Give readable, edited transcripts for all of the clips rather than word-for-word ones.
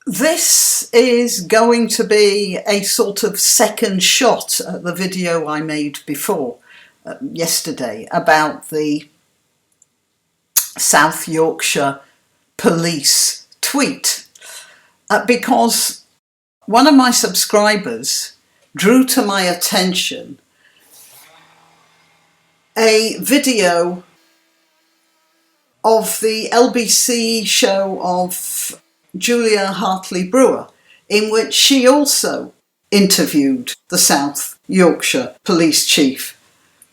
This is going to be a sort of second shot at the video I made before, yesterday, about the South Yorkshire police tweet, because one of my subscribers drew to my attention a video of the LBC show of Julia Hartley-Brewer, in which she also interviewed the South Yorkshire police chief.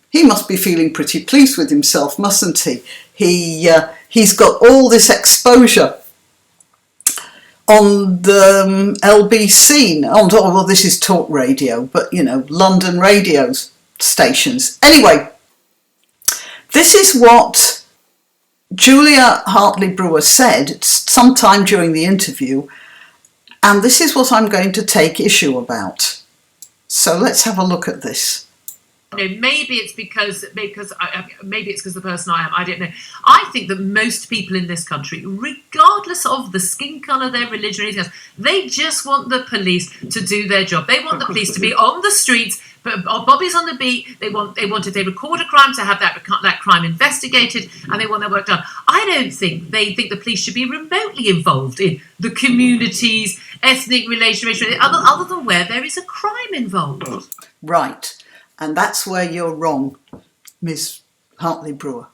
He must be feeling pretty pleased with himself, mustn't he? He's got all this exposure on the LBC. Oh, well, this is talk radio, but, you know, London radio stations. Anyway, this is what Julia Hartley-Brewer said sometime during the interview, and this is what I'm going to take issue about. So let's have a look at this. Maybe it's because the person I am. I don't know. I think that most people in this country, regardless of the skin colour, their religion, or anything else, they just want the police to do their job. They want the police to be on the streets. But Bobby's on the beat. They want if they record a crime to have that crime investigated, and they want their work done. I don't think they think the police should be remotely involved in the community's ethnic relations, other than where there is a crime involved. Right, and that's where you're wrong, Ms. Hartley-Brewer.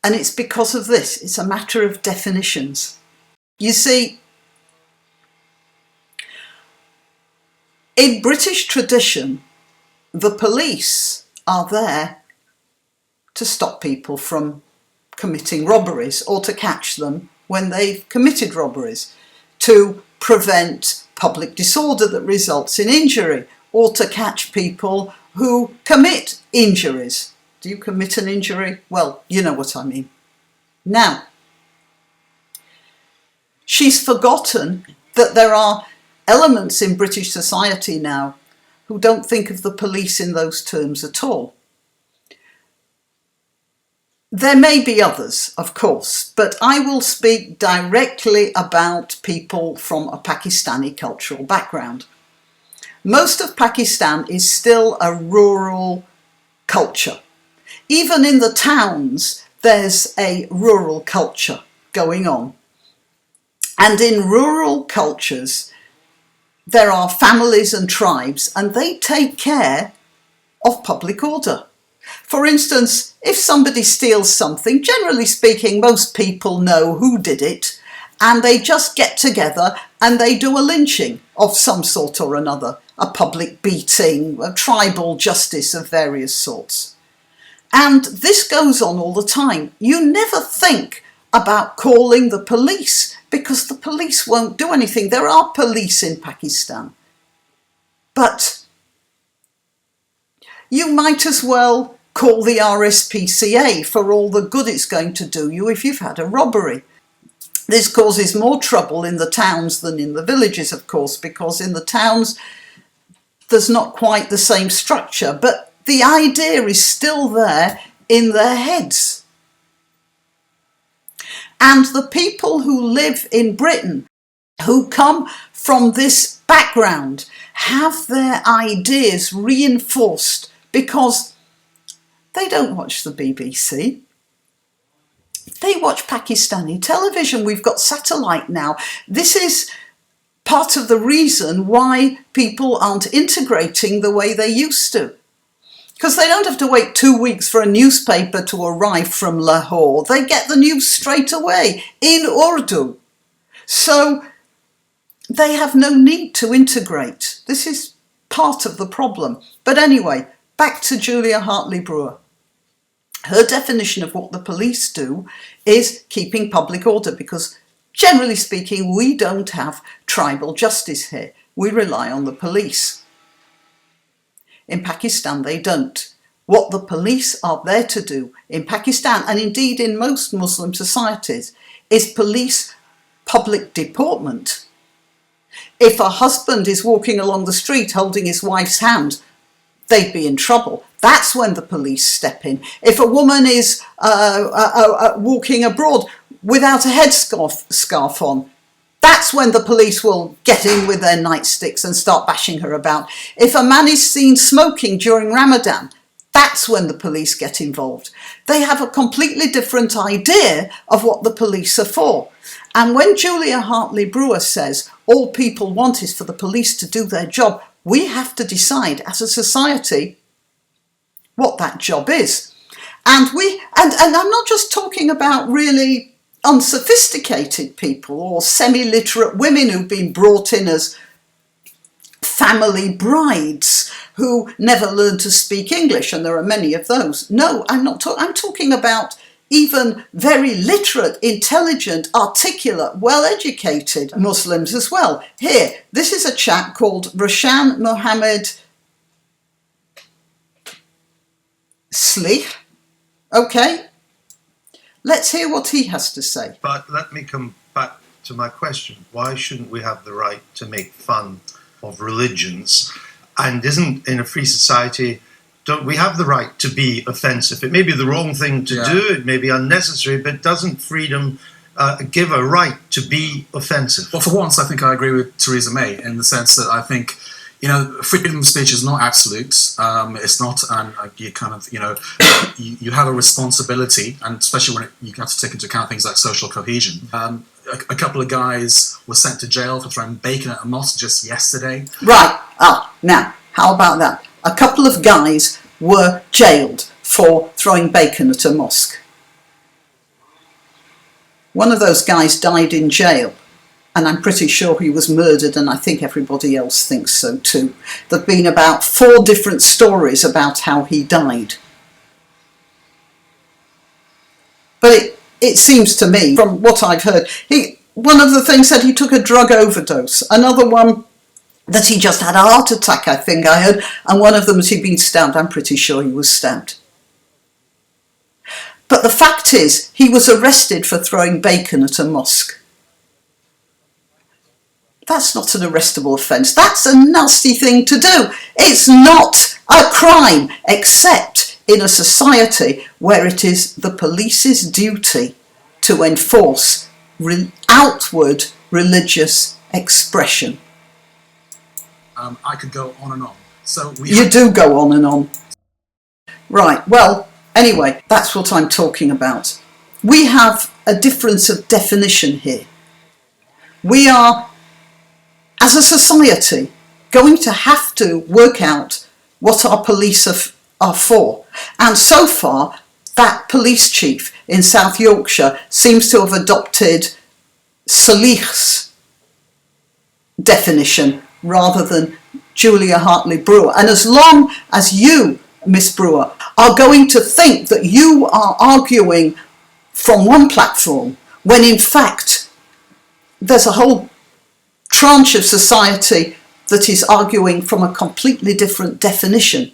And it's because of this. It's a matter of definitions. You see, in British tradition, the police are there to stop people from committing robberies or to catch them when they've committed robberies, to prevent public disorder that results in injury, or to catch people who commit injuries. Do you commit an injury? Well, you know what I mean. Now, she's forgotten that there are elements in British society now who don't think of the police in those terms at all. There may be others, of course, but I will speak directly about people from a Pakistani cultural background. Most of Pakistan is still a rural culture. Even in the towns, there's a rural culture going on. And in rural cultures, there are families and tribes, and they take care of public order. For instance, if somebody steals something, generally speaking, most people know who did it, and they just get together and they do a lynching of some sort or another, a public beating, a tribal justice of various sorts. And this goes on all the time. You never think about calling the police, because the police won't do anything. There are police in Pakistan, but you might as well call the RSPCA for all the good it's going to do you if you've had a robbery. This causes more trouble in the towns than in the villages, of course, because in the towns there's not quite the same structure, but the idea is still there in their heads. And the people who live in Britain, who come from this background, have their ideas reinforced because they don't watch the BBC. They watch Pakistani television. We've got satellite now. This is part of the reason why people aren't integrating the way they used to. Because they don't have to wait 2 weeks for a newspaper to arrive from Lahore. They get the news straight away in Urdu. So they have no need to integrate. This is part of the problem. But anyway, back to Julia Hartley-Brewer. Her definition of what the police do is keeping public order, because generally speaking, we don't have tribal justice here. We rely on the police. In Pakistan, they don't. What the police are there to do in Pakistan, and indeed in most Muslim societies, is police public deportment. If a husband is walking along the street holding his wife's hand, they'd be in trouble. That's when the police step in. If a woman is walking abroad without a headscarf on, That's when the police will get in with their nightsticks and start bashing her about. If a man is seen smoking during Ramadan, that's when the police get involved. They have a completely different idea of what the police are for. And when Julia Hartley-Brewer says all people want is for the police to do their job, we have to decide as a society what that job is. And I'm not just talking about really unsophisticated people or semi-literate women who've been brought in as family brides who never learned to speak English, and there are many of those. No, I'm talking about even very literate, intelligent, articulate, well-educated Muslims as well. Here, this is a chap called Roshan Mohammed Sleih. Okay, let's hear what he has to say. But let me come back to my question. Why shouldn't we have the right to make fun of religions? And isn't, in a free society, don't we have the right to be offensive? It may be the wrong thing to do, it may be unnecessary, but doesn't freedom give a right to be offensive? Well, for once, I think I agree with Theresa May in the sense that I think, you know, freedom of speech is not absolute. It's not, you kind of, you know, you have a responsibility, and especially when you have to take into account things like social cohesion. A couple of guys were sent to jail for throwing bacon at a mosque just yesterday. Right. Now, how about that? A couple of guys were jailed for throwing bacon at a mosque. One of those guys died in jail, and I'm pretty sure he was murdered, and I think everybody else thinks so too. There have been about 4 different stories about how he died. But it seems to me, from what I've heard, one of the things said he took a drug overdose. Another one that he just had a heart attack, I think I heard. And one of them was he'd been stabbed. I'm pretty sure he was stabbed. But the fact is, he was arrested for throwing bacon at a mosque. That's not an arrestable offence. That's a nasty thing to do. It's not a crime, except in a society where it is the police's duty to enforce outward religious expression. I could go on and on. So you do go on and on. Right, well, anyway, that's what I'm talking about. We have a difference of definition here. We are, as a society, going to have to work out what our police are for. And so far, that police chief in South Yorkshire seems to have adopted Sleih's definition rather than Julia Hartley-Brewer. And as long as you, Miss Brewer, are going to think that you are arguing from one platform, when in fact there's a whole tranche of society that is arguing from a completely different definition,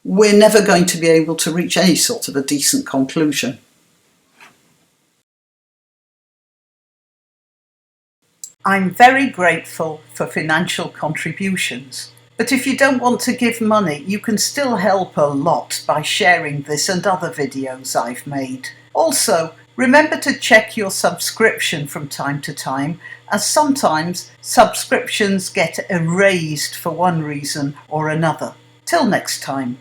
we're never going to be able to reach any sort of a decent conclusion. I'm very grateful for financial contributions, but if you don't want to give money, you can still help a lot by sharing this and other videos I've made. Also, remember to check your subscription from time to time, as sometimes subscriptions get erased for one reason or another. Till next time.